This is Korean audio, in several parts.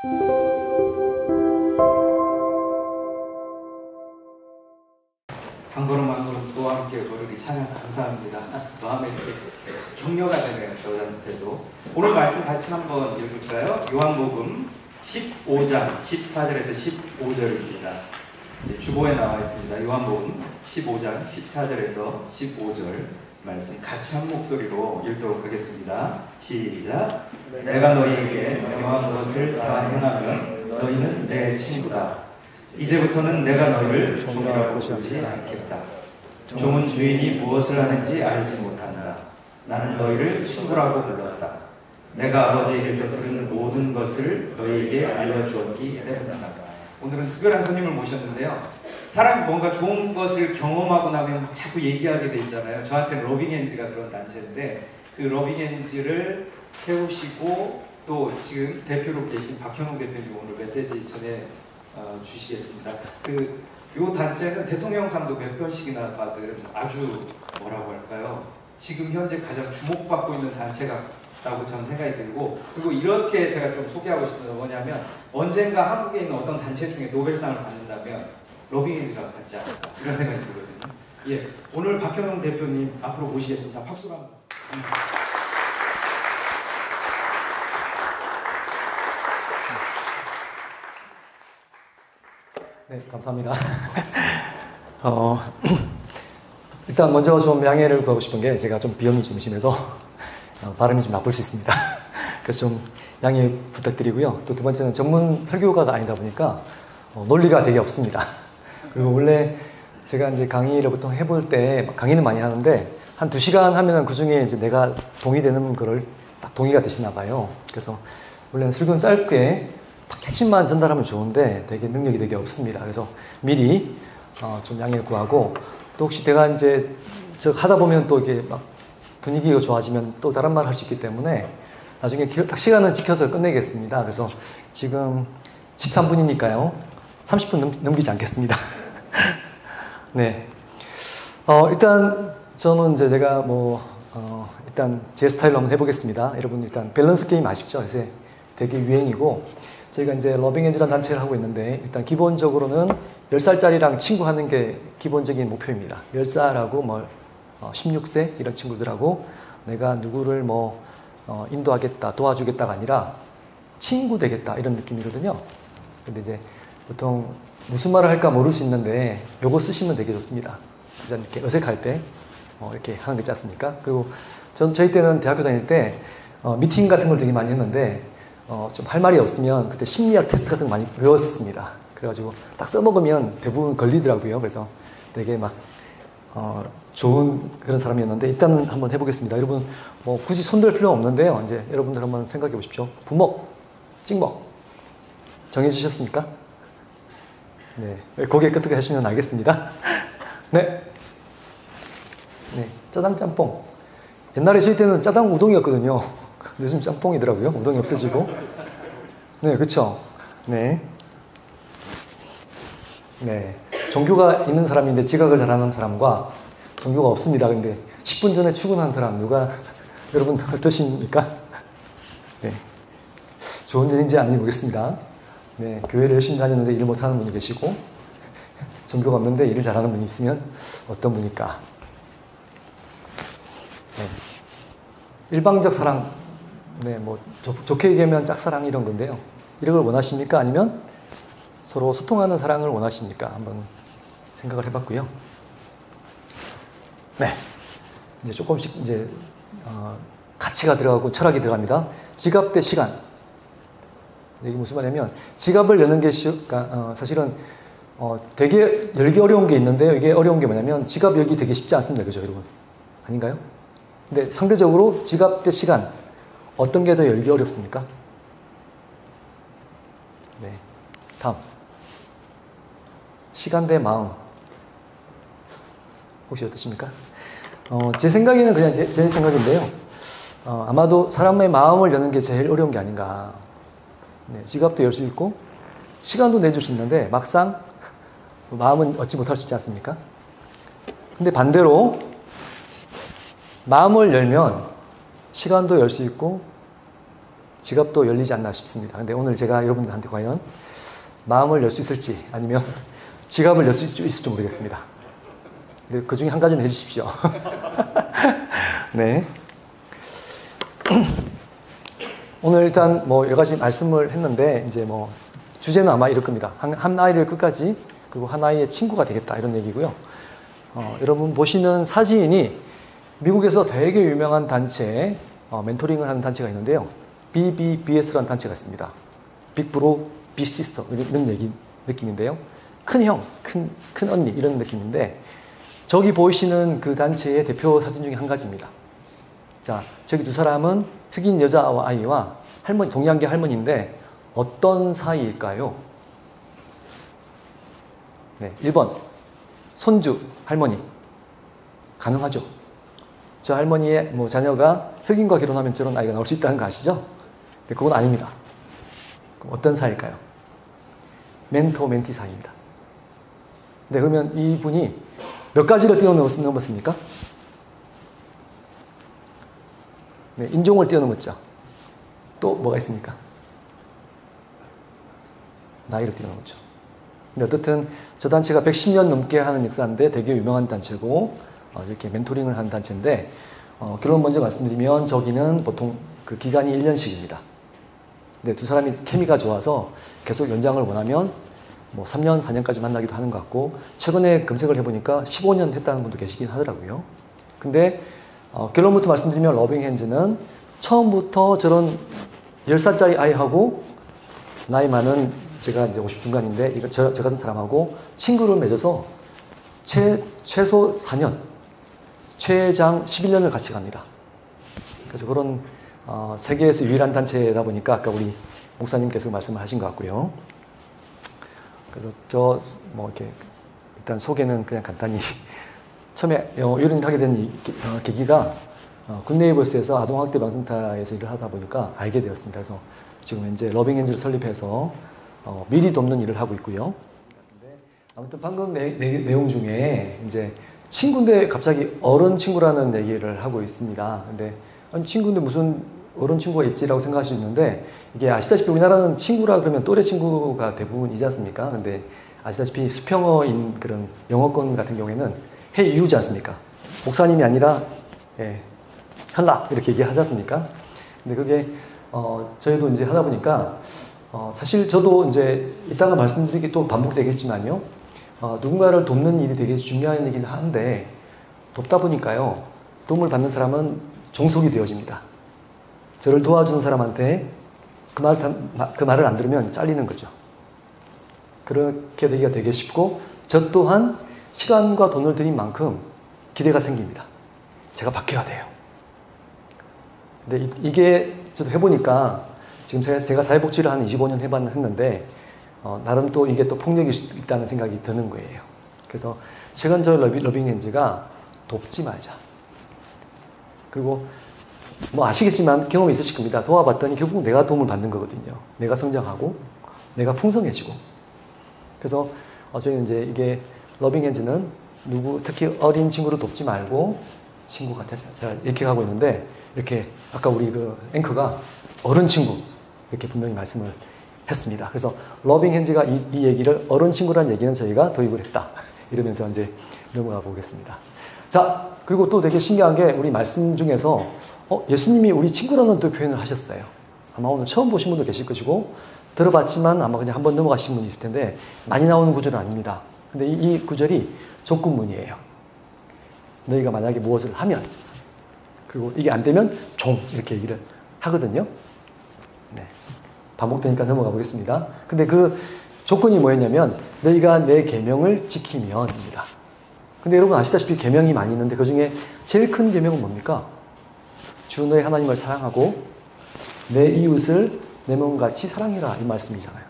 한 걸음 한 걸음 주와 함께 거리기 찬양 감사합니다. 마음에 이렇게 격려가 되네요. 저희한테도. 오늘 말씀 같이 한번 읽을까요? 요한복음 15장 14절에서 15절입니다. 주보에 나와 있습니다. 요한복음 15장 14절에서 15절 말씀 같이 한 목소리로 읽도록 하겠습니다. 시작. 내가 너희에게 명령한 것을 다 행하면 너희는 내 친구다. 이제부터는 내가 너희를 종이라고 부르지 않겠다. 종은 주인이 무엇을 하는지 알지 못한다. 나는 너희를 친구라고 불렀다. 내가 아버지에게서 들은 모든 것을 너희에게 알려주었기 때문이다. 오늘은 특별한 손님을 모셨는데요. 사람이 뭔가 좋은 것을 경험하고 나면 자꾸 얘기하게 돼 있잖아요. 저한테는 러빙엔즈가 그런 단체인데 그 러빙엔즈를 세우시고 또 지금 대표로 계신 박현웅 대표님 오늘 메시지 전해 주시겠습니다. 요 단체는 대통령상도 몇 번씩이나 받은 아주 뭐라고 할까요? 지금 현재 가장 주목받고 있는 단체라고 저는 생각이 들고, 그리고 이렇게 제가 좀 소개하고 싶은 건 뭐냐면 언젠가 한국에 있는 어떤 단체 중에 노벨상을 받는다면 러빙엔즈가 받지 않을까 이런 생각이 들거든요. 예, 오늘 박현웅 대표님 앞으로 모시겠습니다. 박수로 한번. 네, 감사합니다. 일단 먼저 좀 양해를 구하고 싶은 게 제가 좀 비염이 좀 심해서 발음이 좀 나쁠 수 있습니다. 그래서 좀 양해 부탁드리고요. 또 두 번째는 전문 설교가가 아니다 보니까 논리가 되게 없습니다. 그리고 원래 제가 이제 강의를 보통 해볼 때 강의는 많이 하는데 한 2시간 하면은 그 중에 이제 내가 동의되는 거를 딱 동의가 되시나 봐요. 그래서 원래는 설교는 짧게 딱 핵심만 전달하면 좋은데 되게 능력이 되게 없습니다. 그래서 미리 좀 양해를 구하고, 또 혹시 내가 이제 하다 보면 또 이게 막 분위기가 좋아지면 또 다른 말 할 수 있기 때문에 나중에 딱 시간은 지켜서 끝내겠습니다. 그래서 지금 13분이니까요. 30분 넘기지 않겠습니다. 네. 일단 저는 이제 제가 일단 제 스타일로 한번 해보겠습니다. 여러분 일단 밸런스 게임 아시죠? 요새 되게 유행이고, 저희가 이제 러빙엔즈라는 단체를 하고 있는데, 일단 기본적으로는 10살짜리랑 친구하는 게 기본적인 목표입니다. 10살하고 16세 이런 친구들하고 내가 누구를 인도하겠다, 도와주겠다가 아니라 친구 되겠다 이런 느낌이거든요. 근데 이제 보통 무슨 말을 할까 모를 수 있는데 요거 쓰시면 되게 좋습니다. 이렇게 어색할 때 이렇게 하는 게 있지 않습니까? 그리고 저희 때는 대학교 다닐 때 미팅 같은 걸 되게 많이 했는데 좀 할 말이 없으면 그때 심리학 테스트 같은 거 많이 배웠었습니다. 그래가지고 딱 써먹으면 대부분 걸리더라고요. 그래서 되게 좋은 그런 사람이었는데, 일단은 한번 해보겠습니다. 여러분 굳이 손들 필요 없는데요. 이제 여러분들 한번 생각해 보십시오. 부먹, 찍먹 정해주셨습니까? 네, 고개 끄덕여 하시면 알겠습니다. 네, 짜장 짬뽕. 옛날에 저희 때는 짜장 우동이었거든요. 요즘 짬뽕이더라고요. 우동이 없어지고. 네, 그쵸. 네. 종교가 있는 사람인데 지각을 잘하는 사람과 종교가 없습니다. 근데 10분 전에 출근한 사람, 누가 여러분 어떠십니까? 네. 좋은 일인지 아닌지 모르겠습니다. 네, 교회를 열심히 다니는데 일을 못하는 분이 계시고, 종교가 없는데 일을 잘하는 분이 있으면 어떤 분일까? 네. 일방적 사랑, 좋게 얘기하면 짝사랑 이런 건데요. 이런 걸 원하십니까? 아니면 서로 소통하는 사랑을 원하십니까? 한번 생각을 해봤고요. 네. 이제 조금씩 가치가 들어가고 철학이 들어갑니다. 지갑 대 시간. 이게 무슨 말이냐면, 지갑을 여는 게 사실은 되게 열기 어려운 게 있는데요. 이게 어려운 게 뭐냐면, 지갑 열기 되게 쉽지 않습니다. 그죠, 여러분? 아닌가요? 근데 상대적으로 지갑 대 시간, 어떤 게 더 열기 어렵습니까? 네. 다음. 시간 대 마음. 혹시 어떠십니까? 제 생각에는 그냥 제 생각인데요. 아마도 사람의 마음을 여는 게 제일 어려운 게 아닌가. 네, 지갑도 열 수 있고, 시간도 내줄 수 있는데, 막상 마음은 얻지 못할 수 있지 않습니까? 근데 반대로, 마음을 열면, 시간도 열 수 있고, 지갑도 열리지 않나 싶습니다. 근데 오늘 제가 여러분들한테 과연 마음을 열 수 있을지 아니면 지갑을 열 수 있을지 모르겠습니다. 근데 그 중에 한 가지는 해주십시오. 네. 오늘 일단 뭐 여러 가지 말씀을 했는데 이제 뭐 주제는 아마 이럴 겁니다. 한 아이를 끝까지 그리고 한 아이의 친구가 되겠다 이런 얘기고요. 여러분 보시는 사진이 미국에서 되게 유명한 단체 멘토링을 하는 단체가 있는데요. BBBS라는 단체가 있습니다. 빅 브로, 빅 시스터 이런 느낌인데요. 큰 형, 큰 언니 이런 느낌인데 저기 보이시는 그 단체의 대표 사진 중에 한 가지입니다. 자, 저기 두 사람은 흑인 여자와 아이와 할머니, 동양계 할머니인데 어떤 사이일까요? 네, 1번 손주 할머니 가능하죠? 저 할머니의 뭐 자녀가 흑인과 결혼하면 저런 아이가 나올 수 있다는 거 아시죠? 근데 그건 아닙니다. 그럼 어떤 사이일까요? 멘토 멘티 사이입니다. 네, 그러면 이분이 몇 가지를 뛰어넘었습니까? 네, 인종을 뛰어넘었죠. 또 뭐가 있습니까? 나이를 뛰어넘었죠. 근데 어떻든 저 단체가 110년 넘게 하는 역사인데 되게 유명한 단체고 이렇게 멘토링을 하는 단체인데 결론 먼저 말씀드리면 저기는 보통 그 기간이 1년씩입니다. 근데 두 사람이 케미가 좋아서 계속 연장을 원하면 뭐 3년, 4년까지 만나기도 하는 것 같고 최근에 검색을 해보니까 15년 했다는 분도 계시긴 하더라고요. 근데 결론부터 말씀드리면 러빙 핸즈는 처음부터 저런 10살짜리 아이하고 나이 많은 제가 이제 50 중간인데 저 같은 사람하고 친구를 맺어서 최소 4년, 최장 11년을 같이 갑니다. 그래서 그런 세계에서 유일한 단체다 보니까 아까 우리 목사님께서 말씀을 하신 것 같고요. 그래서 저 뭐 이렇게 일단 소개는 그냥 간단히 처음에 이런 일을 하게 된 계기가 굿네이버스에서 아동학대 방센터에서 일을 하다 보니까 알게 되었습니다. 그래서 지금 현재 러빙 핸즈를 설립해서 미리 돕는 일을 하고 있고요. 아무튼 방금 내용 중에 이제 친구인데 갑자기 어른 친구라는 얘기를 하고 있습니다. 근데 아니 친구인데 무슨 어른 친구가 있지라고 생각할 수 있는데 이게 아시다시피 우리나라는 친구라 그러면 또래 친구가 대부분이지 않습니까? 근데 아시다시피 수평어인 그런 영어권 같은 경우에는 해 이유지 않습니까? 목사님이 아니라 현락 이렇게 얘기하지 않습니까? 근데 그게 저희도 이제 하다 보니까 사실 저도 이제 이따가 말씀드리기 또 반복되겠지만요. 누군가를 돕는 일이 되게 중요한 일이긴 한데 돕다 보니까요. 도움을 받는 사람은 종속이 되어집니다. 저를 도와주는 사람한테 그 말을 안 들으면 잘리는 거죠. 그렇게 되기가 되게 쉽고 저 또한 시간과 돈을 들인 만큼 기대가 생깁니다. 제가 바뀌어야 돼요. 근데 이게 저도 해보니까 지금 제가 사회복지를 한 25년 했는데 나름 또 이게 또 폭력일 수 있다는 생각이 드는 거예요. 그래서 최근 저 러빙 핸즈가 돕지 말자. 그리고 뭐 아시겠지만 경험이 있으실 겁니다. 도와봤더니 결국 내가 도움을 받는 거거든요. 내가 성장하고 내가 풍성해지고. 그래서 저희는 이제 이게 러빙 핸즈는 특히 어린 친구를 돕지 말고 친구 같아서 이렇게 가고 있는데 이렇게 아까 우리 그 앵커가 어른 친구 이렇게 분명히 말씀을 했습니다. 그래서 러빙 핸즈가 이 얘기를 어른 친구라는 얘기는 저희가 도입을 했다. 이러면서 이제 넘어가 보겠습니다. 자, 그리고 또 되게 신기한 게 우리 말씀 중에서 예수님이 우리 친구라는 또 표현을 하셨어요. 아마 오늘 처음 보신 분도 계실 것이고 들어봤지만 아마 그냥 한번 넘어가신 분이 있을 텐데 많이 나오는 구절은 아닙니다. 근데 이 구절이 조건문이에요. 너희가 만약에 무엇을 하면 그리고 이게 안 되면 종 이렇게 얘기를 하거든요. 네. 반복되니까 넘어가 보겠습니다. 근데 그 조건이 뭐였냐면 너희가 내 계명을 지키면입니다. 근데 여러분 아시다시피 계명이 많이 있는데 그 중에 제일 큰 계명은 뭡니까? 주 너의 하나님을 사랑하고 내 이웃을 내 몸같이 사랑해라 이 말씀이잖아요.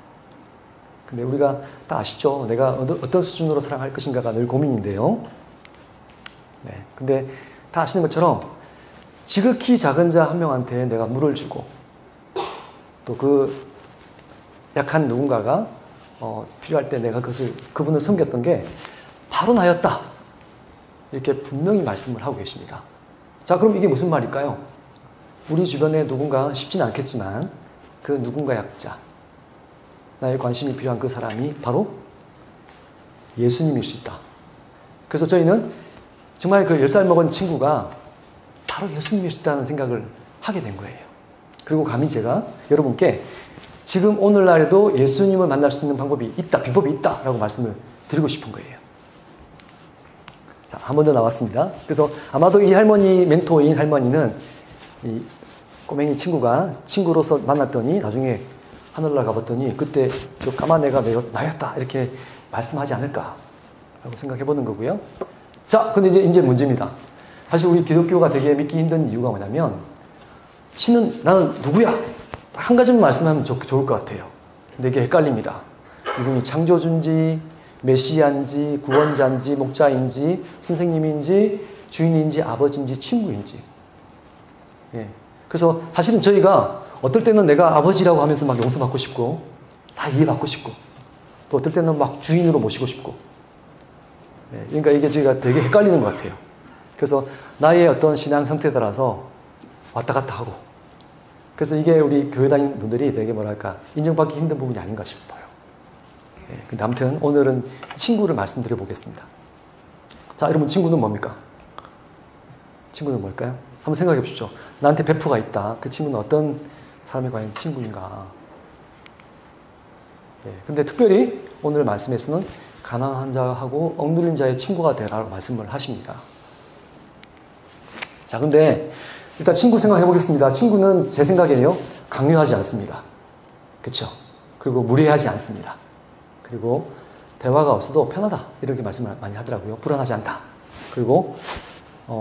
근데 우리가 다 아시죠? 내가 어떤 수준으로 사랑할 것인가가 늘 고민인데요. 네. 근데 다 아시는 것처럼 지극히 작은 자 한 명한테 내가 물을 주고 또 그 약한 누군가가 필요할 때 내가 그분을 섬겼던 게 바로 나였다. 이렇게 분명히 말씀을 하고 계십니다. 자, 그럼 이게 무슨 말일까요? 우리 주변에 누군가 쉽지는 않겠지만 그 누군가 약자, 나의 관심이 필요한 그 사람이 바로 예수님일 수 있다. 그래서 저희는 정말 그 10살 먹은 친구가 바로 예수님일 수 있다는 생각을 하게 된 거예요. 그리고 감히 제가 여러분께 지금 오늘날에도 예수님을 만날 수 있는 방법이 있다, 비법이 있다 라고 말씀을 드리고 싶은 거예요. 자, 한 번 더 나왔습니다. 그래서 아마도 이 할머니, 멘토인 할머니는 이 꼬맹이 친구가 친구로서 만났더니 나중에 하늘날 가봤더니 그때 저 까만 애가 나였다 이렇게 말씀하지 않을까 라고 생각해 보는 거고요. 자, 근데 이제 문제입니다. 사실 우리 기독교가 되게 믿기 힘든 이유가 뭐냐면 신은 나는 누구야? 한 가지만 말씀하면 좋을 것 같아요. 근데 이게 헷갈립니다. 이분이 창조주인지 메시아인지 구원자인지 목자인지 선생님인지 주인인지 아버지인지 친구인지. 예. 그래서 사실은 저희가 어떨 때는 내가 아버지라고 하면서 막 용서받고 싶고 다 이해받고 싶고 또 어떨 때는 막 주인으로 모시고 싶고. 예. 그러니까 이게 저희가 되게 헷갈리는 것 같아요. 그래서 나의 어떤 신앙 상태에 따라서 왔다 갔다 하고 그래서 이게 우리 교회 다니는 분들이 되게 뭐랄까 인정받기 힘든 부분이 아닌가 싶어요. 예, 근데 아무튼 오늘은 친구를 말씀드려 보겠습니다. 자, 여러분 친구는 뭡니까? 친구는 뭘까요? 한번 생각해 보십시오. 나한테 베프가 있다. 그 친구는 어떤 사람이 과연 친구인가? 예, 근데 특별히 오늘 말씀에서는 가난한 자하고 억누른 자의 친구가 되라고 말씀을 하십니다. 자, 근데 일단 친구 생각해 보겠습니다. 친구는 제 생각에요, 강요하지 않습니다. 그렇죠? 그리고 무리하지 않습니다. 그리고 대화가 없어도 편하다 이렇게 말씀을 많이 하더라고요. 불안하지 않다. 그리고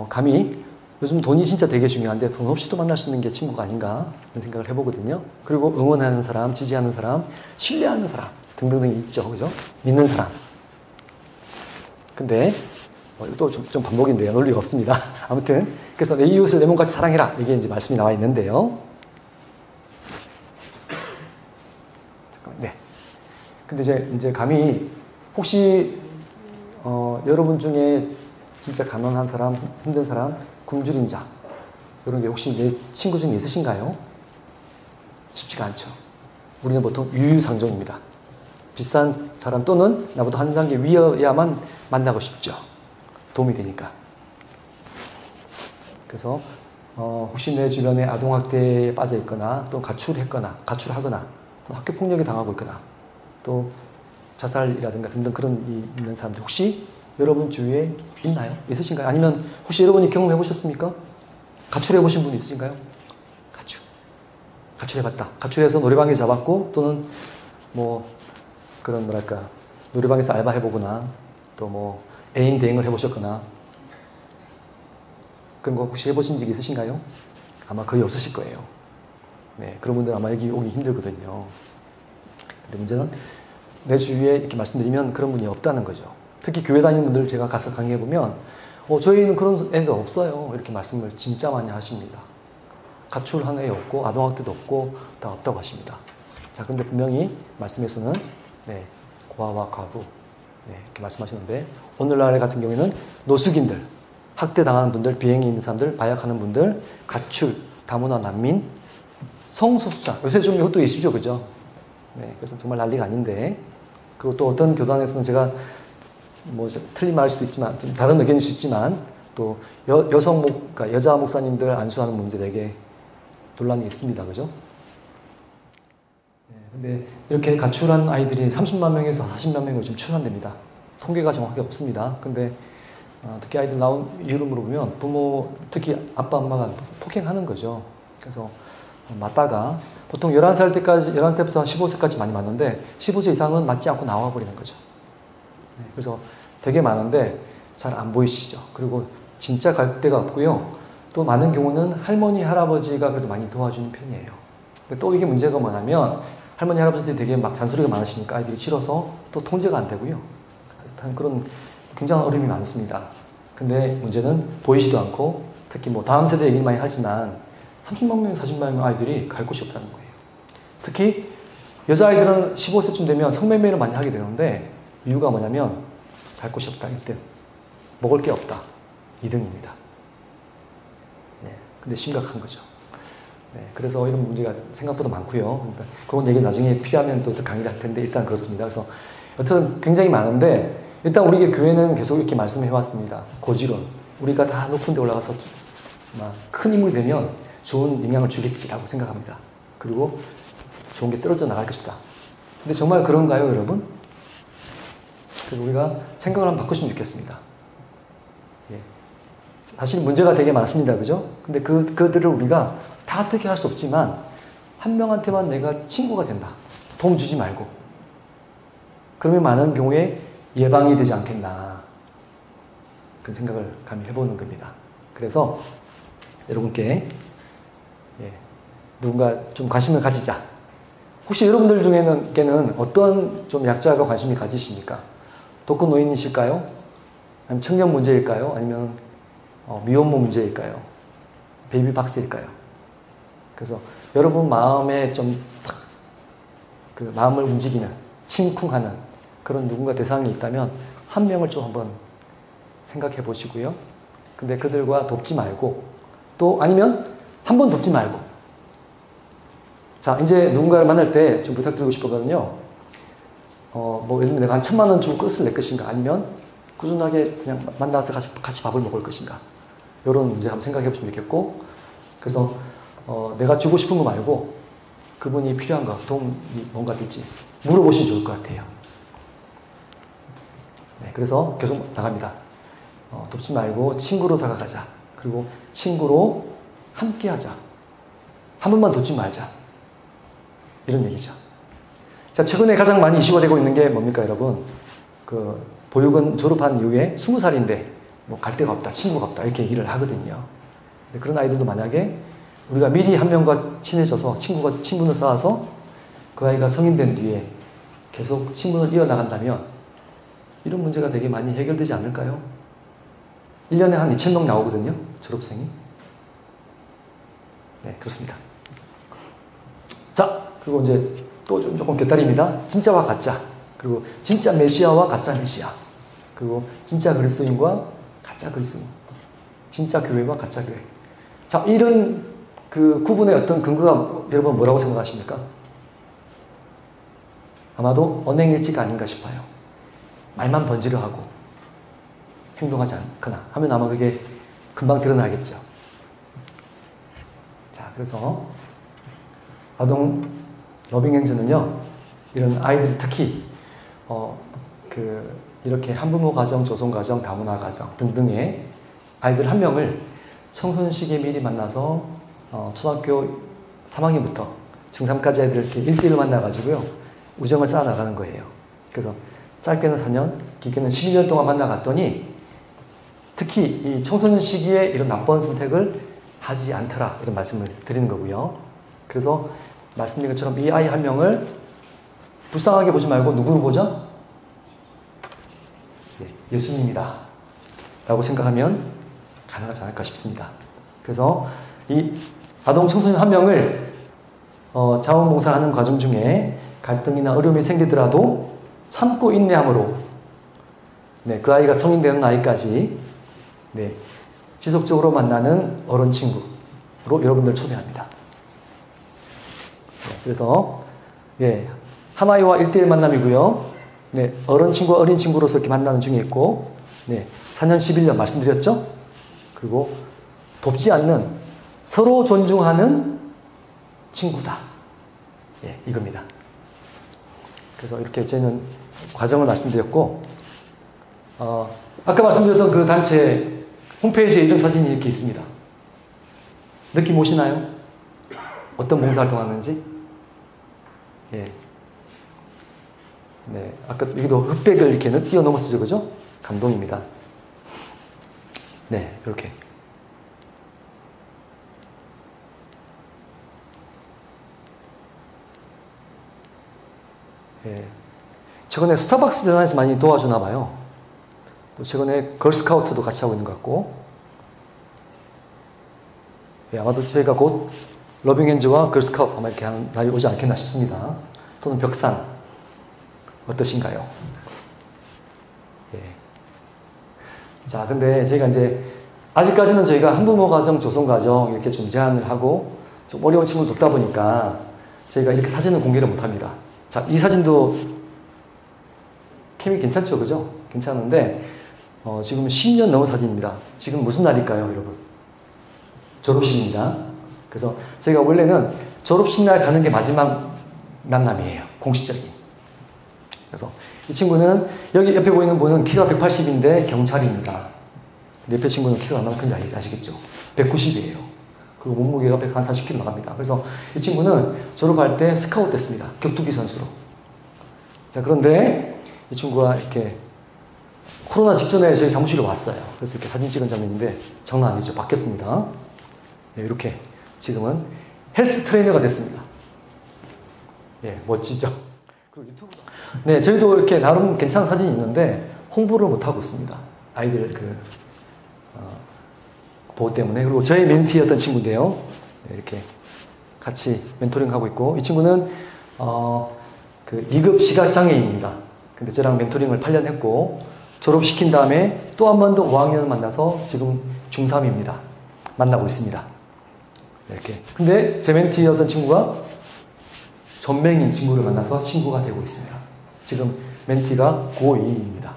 감히 요즘 돈이 진짜 되게 중요한데 돈 없이도 만날 수 있는 게 친구가 아닌가 그런 생각을 해보거든요. 그리고 응원하는 사람, 지지하는 사람, 신뢰하는 사람 등등등이 있죠. 그죠? 믿는 사람. 근데 또 좀 반복인데요. 논리가 없습니다. 아무튼 그래서 내 이웃을 내 몸같이 사랑해라. 이게 이제 말씀이 나와 있는데요. 잠깐만, 네. 근데 이제 감히 혹시 여러분 중에 진짜 가난한 사람, 힘든 사람, 굶주린 자 이런 게 혹시 내 친구 중에 있으신가요? 쉽지가 않죠. 우리는 보통 유유상종입니다. 비싼 사람 또는 나보다 한 단계 위여야만 만나고 싶죠. 도움이 되니까. 그래서 혹시 내 주변에 아동학대에 빠져 있거나 또 가출하거나 또 학교폭력이 당하고 있거나 또 자살이라든가 등등 그런 일이 있는 사람들 혹시 여러분 주위에 있나요? 있으신가요? 아니면 혹시 여러분이 경험해 보셨습니까? 가출해 보신 분 있으신가요? 가출해봤다. 가출해서 노래방에서 잡았고 또는 뭐 그런 뭐랄까 노래방에서 알바해보거나 또 뭐 애인 대행을 해보셨거나 그런 거 혹시 해보신 적 있으신가요? 아마 거의 없으실 거예요. 네, 그런 분들은 아마 여기 오기 힘들거든요. 근데 문제는 내 주위에 이렇게 말씀드리면 그런 분이 없다는 거죠. 특히 교회 다니는 분들 제가 가서 강의해보면 저희는 그런 애가 없어요. 이렇게 말씀을 진짜 많이 하십니다. 가출한 애 없고 아동학대도 없고 다 없다고 하십니다. 자, 근데 분명히 말씀에서는 네, 고아와 과부 네, 이렇게 말씀하시는데 오늘날 같은 경우에는 노숙인들, 학대당하는 분들, 비행에 있는 사람들, 마약하는 분들, 가출, 다문화 난민, 성소수자 요새 좀 이것도 이슈죠, 그죠? 네, 그래서 정말 난리가 아닌데 그리고 또 어떤 교단에서는 제가 뭐 틀린 말일 수도 있지만 좀 다른 의견일 수 있지만 또 그러니까 여자 목사님들 안수하는 문제 되게 논란이 있습니다, 그죠? 네, 근데 이렇게 가출한 아이들이 30만 명에서 40만 명이 요즘 출산됩니다. 통계가 정확하게 없습니다. 근데 특히 아이들 나온 이유를 물어보면 부모, 특히 아빠, 엄마가 폭행하는 거죠. 그래서 맞다가 보통 11살 때까지, 11살부터 한 15세까지 많이 맞는데 15세 이상은 맞지 않고 나와버리는 거죠. 네, 그래서 되게 많은데 잘 안 보이시죠. 그리고 진짜 갈 데가 없고요. 또 많은 경우는 할머니, 할아버지가 그래도 많이 도와주는 편이에요. 또 이게 문제가 뭐냐면 할머니, 할아버지들이 되게 막 잔소리가 많으시니까 아이들이 싫어서 또 통제가 안 되고요. 그런 굉장한 어려움이 많습니다. 근데 문제는 보이지도 않고 특히 뭐 다음 세대 얘기를 많이 하지만 30만 명, 40만 명 아이들이 갈 곳이 없다는 거예요. 특히 여자아이들은 15세쯤 되면 성매매를 많이 하게 되는데 이유가 뭐냐면 갈 곳이 없다, 1등. 먹을 게 없다, 2등입니다. 네, 근데 심각한 거죠. 네, 그래서 이런 문제가 생각보다 많고요. 그러니까 그런 얘기 나중에 필요하면 또 강의를 할 텐데 일단 그렇습니다. 그래서 여튼 굉장히 많은데 일단 우리 교회는 계속 이렇게 말씀해 왔습니다. 고지론. 우리가 다 높은 데 올라가서 막 큰 인물이 되면 좋은 영향을 주겠지라고 생각합니다. 그리고 좋은 게 떨어져 나갈 것이다. 근데 정말 그런가요, 여러분? 그래서 우리가 생각을 한번 바꾸시면 좋겠습니다. 예. 사실 문제가 되게 많습니다. 그죠? 근데 그들을 우리가 다 어떻게 할 수 없지만 한 명한테만 내가 친구가 된다. 도움 주지 말고. 그러면 많은 경우에 예방이 되지 않겠나. 그런 생각을 감히 해보는 겁니다. 그래서 여러분께 누군가 좀 관심을 가지자. 혹시 여러분들 중에는 어떤 좀 약자가 관심이 가지십니까? 독거 노인이실까요? 아니면 청년 문제일까요? 아니면 미혼모 문제일까요? 베이비 박스일까요? 그래서 여러분 마음에 좀 그 마음을 움직이는 심쿵하는 그런 누군가 대상이 있다면 한 명을 좀 한번 생각해 보시고요. 근데 그들과 돕지 말고 또 아니면 한 번 돕지 말고 자 이제 누군가를 만날 때 좀 부탁드리고 싶거든요. 뭐 예를 들면 내가 한 1,000만 원 주고 끝을 낼 것인가 아니면 꾸준하게 그냥 만나서 같이 밥을 먹을 것인가 이런 문제 한번 생각해 보시면 좋겠고 그래서 내가 주고 싶은 거 말고 그분이 필요한 거 도움이 뭔가 될지 물어보시면 좋을 것 같아요. 네, 그래서 계속 나갑니다. 돕지 말고 친구로 다가가자. 그리고 친구로 함께하자. 한 번만 돕지 말자. 이런 얘기죠. 자, 최근에 가장 많이 이슈가 되고 있는 게 뭡니까, 여러분? 그 보육원 졸업한 이후에 20살인데 뭐 갈 데가 없다, 친구가 없다 이렇게 얘기를 하거든요. 그런 아이들도 만약에 우리가 미리 한 명과 친해져서 친분을 쌓아서 그 아이가 성인 된 뒤에 계속 친분을 이어나간다면 이런 문제가 되게 많이 해결되지 않을까요? 1년에 한 2,000명 나오거든요. 졸업생이. 네, 그렇습니다. 자, 그리고 이제 또 조금 곁다리입니다. 진짜와 가짜. 그리고 진짜 메시아와 가짜 메시아. 그리고 진짜 그리스도인과 가짜 그리스도인. 진짜 교회와 가짜 교회. 자, 이런 그 구분의 어떤 근거가 여러분 뭐라고 생각하십니까? 아마도 언행일치가 아닌가 싶어요. 말만 번지르 하고 행동하지 않거나 하면 아마 그게 금방 드러나겠죠. 자, 그래서 아동 러빙엔즈는요, 이런 아이들 특히 이렇게 한부모 가정, 조성 가정, 다문화 가정 등등의 아이들 한 명을 청소년 시기에 미리 만나서 초등학교 3학년부터 중3까지 애들 이렇게 1대1로 만나가지고요 우정을 쌓아 나가는 거예요. 그래서 짧게는 4년, 길게는 12년 동안 만나갔더니 특히 이 청소년 시기에 이런 나쁜 선택을 하지 않더라 이런 말씀을 드리는 거고요. 그래서 말씀드린 것처럼 이 아이 한 명을 불쌍하게 보지 말고 누구로 보자? 예수님이다 라고 생각하면 가능하지 않을까 싶습니다. 그래서 이 아동 청소년 한 명을 자원봉사하는 과정 중에 갈등이나 어려움이 생기더라도 참고 인내함으로 그 아이가 성인 되는 나이까지 지속적으로 만나는 어른 친구로 여러분들 초대합니다. 그래서 한 아이와 1대1 만남이고요. 어른 친구와 어린 친구로서 이렇게 만나는 중에 있고 4년 11년 말씀드렸죠. 그리고 돕지 않는 서로 존중하는 친구다. 이겁니다. 그래서 이렇게 저는 과정을 말씀드렸고 아까 말씀드렸던 그 단체 홈페이지에 이런 사진이 이렇게 있습니다. 느낌 오시나요? 어떤 봉사활동 하는지? 아까 여기도 흑백을 이렇게 뛰어넘었죠, 그죠? 감동입니다. 이렇게. 최근에 스타벅스 재단에서 많이 도와주나 봐요. 또 최근에 걸스카우트도 같이 하고 있는 것 같고. 아마도 저희가 곧 러빙핸즈와 걸스카우트 아마 이렇게 하는 날이 오지 않겠나 싶습니다. 또는 벽산 어떠신가요? 자, 근데 저희가 이제 아직까지는 저희가 한부모 가정, 조성 가정 이렇게 좀 제한을 하고 좀 어려운 친구를 돕다 보니까 저희가 이렇게 사진을 공개를 못합니다. 자, 이 사진도 캠이 괜찮죠, 그죠? 괜찮은데 지금 10년 넘은 사진입니다. 지금 무슨 날일까요, 여러분? 졸업식입니다. 그래서 제가 원래는 졸업식 날 가는 게 마지막 만남이에요, 공식적인. 그래서 이 친구는 여기 옆에 보이는 분은 키가 180인데 경찰입니다. 옆에 친구는 키가 얼마나 큰지 아시겠죠? 190이에요. 그리고 몸무게가 140kg 나갑니다. 그래서 이 친구는 졸업할 때 스카우트 됐습니다. 격투기 선수로. 자, 그런데 이 친구가 이렇게 코로나 직전에 저희 사무실에 왔어요. 그래서 이렇게 사진 찍은 장면인데 장난 아니죠? 바뀌었습니다. 네, 이렇게 지금은 헬스 트레이너가 됐습니다. 예, 멋지죠? 그리고 유튜브. 네, 저희도 이렇게 나름 괜찮은 사진이 있는데 홍보를 못하고 있습니다. 아이들 보호 때문에. 그리고 저희 멘티였던 친구인데요. 네, 이렇게 같이 멘토링 하고 있고, 이 친구는 2급 시각장애인입니다. 근데 저랑 멘토링을 8년 했고, 졸업시킨 다음에 또 한 번 더 5학년을 만나서 지금 중3입니다. 만나고 있습니다. 이렇게. 근데 제 멘티였던 친구가 전맹인 친구를 만나서 친구가 되고 있습니다. 지금 멘티가 고2입니다.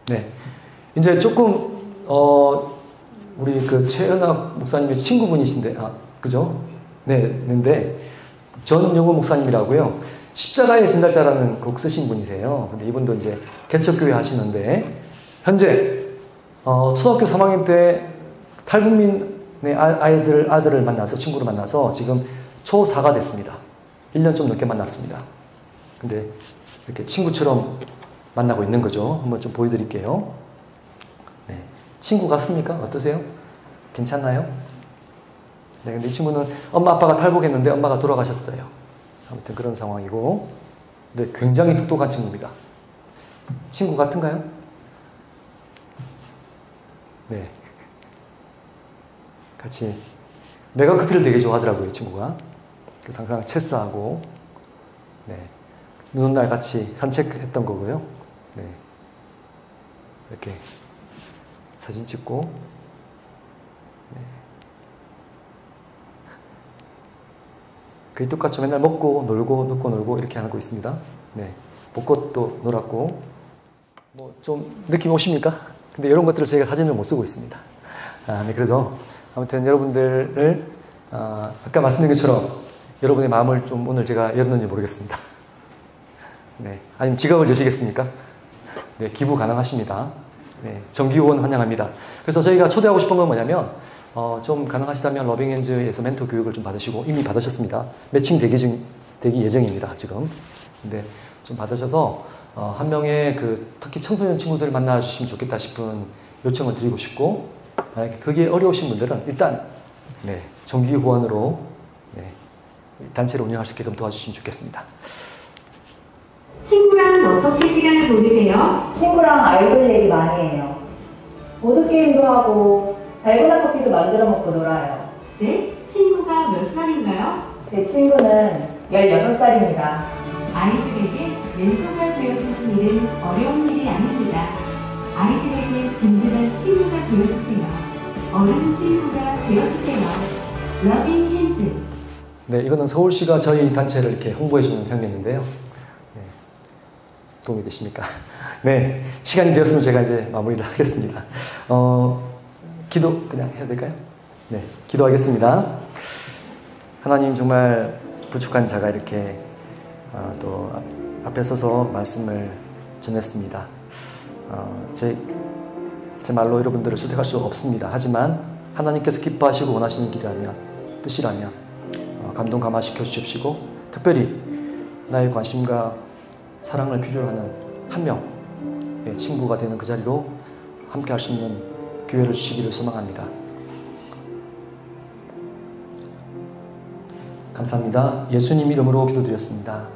네. 이제 조금, 우리 그 최연학 목사님의 친구분이신데, 그죠? 네, 근데 전영우 목사님이라고요. 십자가의 전달자라는 곡 쓰신 분이세요. 근데 이분도 이제 개척교회 하시는데, 현재, 초등학교 3학년 때 탈북민의 아들을 만나서, 친구를 만나서 지금 초4가 됐습니다. 1년 좀 넘게 만났습니다. 근데 이렇게 친구처럼 만나고 있는 거죠. 한번 좀 보여드릴게요. 네. 친구 같습니까? 어떠세요? 괜찮나요? 네, 근데 이 친구는 엄마 아빠가 탈북했는데 엄마가 돌아가셨어요. 아무튼 그런 상황이고, 근데 굉장히 똑똑한 친구입니다. 친구 같은가요? 네. 같이 메가커피를 되게 좋아하더라고요, 이 친구가. 그래서 항상 체스하고, 네. 눈 온 날 같이 산책했던 거고요. 네. 이렇게 사진 찍고, 네. 거의 똑같죠. 맨날 먹고 놀고 이렇게 하고 있습니다. 네. 벚꽃도 놀았고, 뭐 좀 느낌 오십니까? 근데 이런 것들을 저희가 사진을 못 쓰고 있습니다. 네. 그래서 아무튼 여러분들을 아까 말씀드린 것처럼 여러분의 마음을 좀 오늘 제가 열었는지 모르겠습니다. 네. 아니면 지갑을 여시겠습니까? 네. 기부 가능하십니다. 네. 정기 후원 환영합니다. 그래서 저희가 초대하고 싶은 건 뭐냐면, 좀 가능하시다면 러빙핸즈에서 멘토 교육을 좀 받으시고, 이미 받으셨습니다. 매칭 되기 예정입니다, 지금. 근데 좀 받으셔서, 한 명의 특히 청소년 친구들을 만나주시면 좋겠다 싶은 요청을 드리고 싶고, 만약에 그게 어려우신 분들은 일단, 네, 정기 후원으로, 네, 단체를 운영할 수 있게끔 도와주시면 좋겠습니다. 친구랑 어떻게 시간을 보내세요? 친구랑 아이돌 얘기 많이 해요. 보드게임도 하고 달고나 커피도 만들어 먹고 놀아요. 네? 친구가 몇 살인가요? 제 친구는 16살입니다. 아이들에게 멘토가 되어주는 일은 어려운 일이 아닙니다. 아이들에게 든든한 친구가 되어주세요. 어른 친구가 되어주세요. 러빙 핸즈. 네, 이거는 서울시가 저희 단체를 이렇게 홍보해주는 장면인데요. 네, 도움이 되십니까? 네, 시간이 되었으면 제가 이제 마무리를 하겠습니다. 기도 그냥 해야 될까요? 네, 기도하겠습니다. 하나님, 정말 부족한 자가 이렇게 또 앞에 서서 말씀을 전했습니다. 제 말로 여러분들을 설득할 수 없습니다. 하지만 하나님께서 기뻐하시고 원하시는 길이라면, 뜻이라면 감동 감화시켜 주십시고, 특별히 나의 관심과 사랑을 필요로 하는 한 명의 친구가 되는 그 자리로 함께 할 수 있는 기회를 주시기를 소망합니다. 감사합니다. 예수님 이름으로 기도드렸습니다.